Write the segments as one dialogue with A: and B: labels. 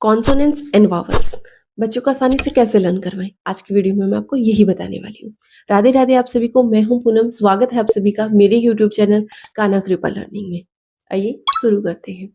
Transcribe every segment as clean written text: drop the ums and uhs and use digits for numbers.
A: Consonants and vowels बच्चों को आसानी से कैसे लर्न करवाएं, आज की वीडियो में मैं आपको यही बताने वाली हूँ। राधे राधे आप सभी को, मैं हूँ पूनम। स्वागत है आप सभी का मेरे यूट्यूब चैनल कान्हा कृपा लर्निंग में। आइए शुरू करते हैं।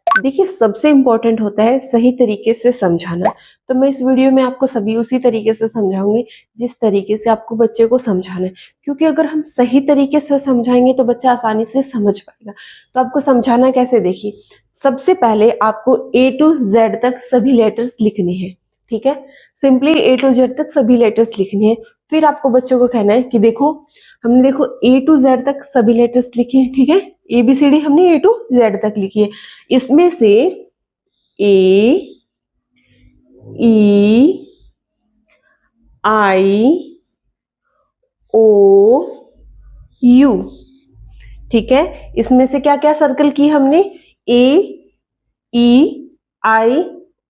A: देखिए, सबसे इम्पोर्टेंट होता है सही तरीके से समझाना। तो मैं इस वीडियो में आपको सभी उसी तरीके से समझाऊंगी जिस तरीके से आपको बच्चे को समझाना है, क्योंकि अगर हम सही तरीके से समझाएंगे तो बच्चा आसानी से समझ पाएगा। तो आपको समझाना कैसे, देखिए, सबसे पहले आपको ए टू जेड तक सभी लेटर्स लिखने हैं। ठीक है, सिंपली ए टू जेड तक सभी लेटर्स लिखने हैं। फिर आपको बच्चों को कहना है कि देखो, हमने देखो ए टू जेड तक सभी लेटर्स लिखे हैं। ठीक है, ABCD हमने ए टू जेड तक लिखी है। इसमें से A, E, I, O, U। ठीक है, इसमें से क्या क्या सर्कल की हमने, A, E, I,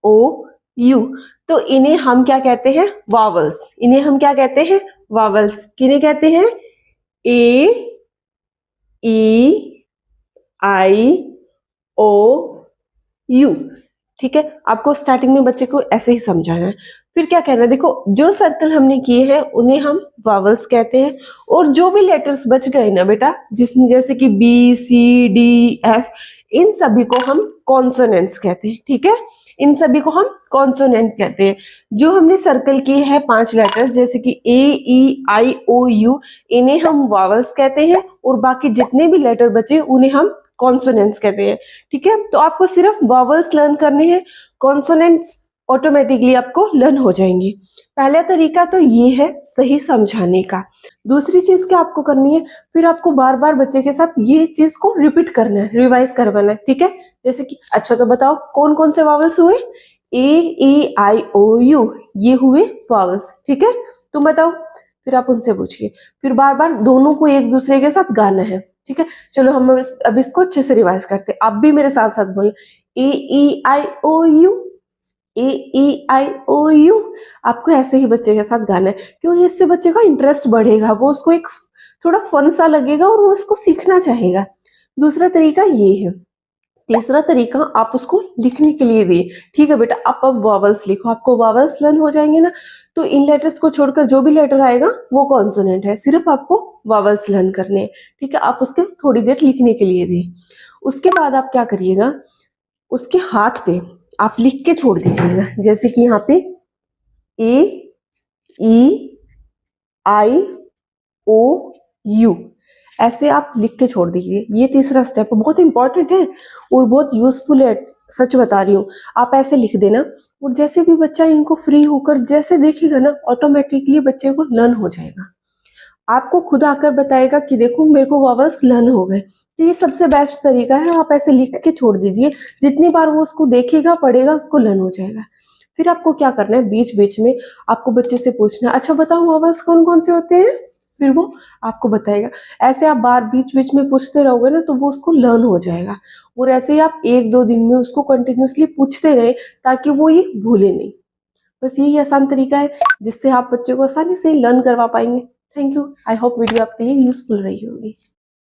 A: O, U। तो इन्हें हम क्या कहते हैं, वॉवल्स। इन्हें हम क्या कहते हैं, वॉवल्स। किन्हें कहते हैं, A, E, I, O, U। ठीक है, आपको स्टार्टिंग में बच्चे को ऐसे ही समझाना है। फिर क्या कहना है, देखो जो सर्कल हमने किए हैं उन्हें हम वॉवल्स कहते हैं, और जो भी लेटर्स बच गए ना बेटा, जिसमें जैसे कि B, C, D, F, इन सभी को हम कॉन्सोनेंट्स कहते हैं। ठीक है, इन सभी को हम कॉन्सोनेंट कहते हैं। जो हमने सर्कल किए हैं 5 लेटर्स, जैसे कि A, E, I, O, U, इन्हें हम वॉवल्स कहते हैं, और बाकी जितने भी लेटर बचे उन्हें हम कॉन्सोनेंट्स कहते हैं। ठीक है, तो आपको सिर्फ वॉवल्स लर्न करने हैं, कॉन्सोनेंट्स ऑटोमेटिकली आपको लर्न हो जाएंगी। पहला तरीका तो ये है सही समझाने का। दूसरी चीज क्या आपको करनी है, फिर आपको बार बार बच्चे के साथ ये चीज को रिपीट करना है, रिवाइज करवाना है। ठीक है, जैसे कि अच्छा तो बताओ कौन कौन से वॉवल्स हुए, A, E, I, O, U, ये हुए वॉवल्स। ठीक है, तुम बताओ। फिर आप उनसे पूछिए, फिर बार बार दोनों को एक दूसरे के साथ गाना है। ठीक है, चलो हम अब इसको अच्छे से रिवाइज करते हैं। आप भी मेरे साथ साथ बोले, A, E, I, O, U, A, E, I, O, U। आपको ऐसे ही बच्चे के साथ गाना है, क्योंकि इससे बच्चे का इंटरेस्ट बढ़ेगा, वो उसको एक थोड़ा फन सा लगेगा और वो इसको सीखना चाहेगा। दूसरा तरीका ये है। तीसरा तरीका आप उसको लिखने के लिए दिए। ठीक है बेटा, आप अब वॉवल्स लिखो, आपको वॉवल्स लर्न हो जाएंगे ना, तो इन लेटर्स को छोड़कर जो भी लेटर आएगा वो कॉन्सोनेंट है, सिर्फ आपको वॉवल्स लर्न करने हैं। ठीक है, आप उसके थोड़ी देर लिखने के लिए दिए। उसके बाद आप क्या करिएगा, उसके हाथ पे आप लिख के छोड़ दीजिएगा, जैसे कि यहाँ पे A, E, I, O, U, ऐसे आप लिख के छोड़ दीजिए। ये तीसरा स्टेप बहुत इंपॉर्टेंट है और बहुत यूजफुल है, सच बता रही हूँ। आप ऐसे लिख देना, और जैसे भी बच्चा इनको फ्री होकर जैसे देखेगा ना, ऑटोमेटिकली बच्चे को लर्न हो जाएगा। आपको खुद आकर बताएगा कि देखो मेरे को वॉवल्स लर्न हो गए। तो ये सबसे बेस्ट तरीका है, आप ऐसे लिख के छोड़ दीजिए। जितनी बार वो उसको देखेगा, पढ़ेगा, उसको लर्न हो जाएगा। फिर आपको क्या करना है, बीच बीच में आपको बच्चे से पूछना, अच्छा बताओ वॉवल्स कौन कौन से होते हैं, फिर वो आपको बताएगा। ऐसे आप बार बीच बीच में पूछते रहोगे ना, तो वो उसको लर्न हो जाएगा। और ऐसे ही आप 1-2 दिन में उसको कंटिन्यूसली पूछते रहे, ताकि वो ये भूले नहीं। बस यही आसान तरीका है जिससे आप बच्चे को आसानी से लर्न करवा पाएंगे। Thank you. I hope video आपके लिए यूजफुल रही होगी।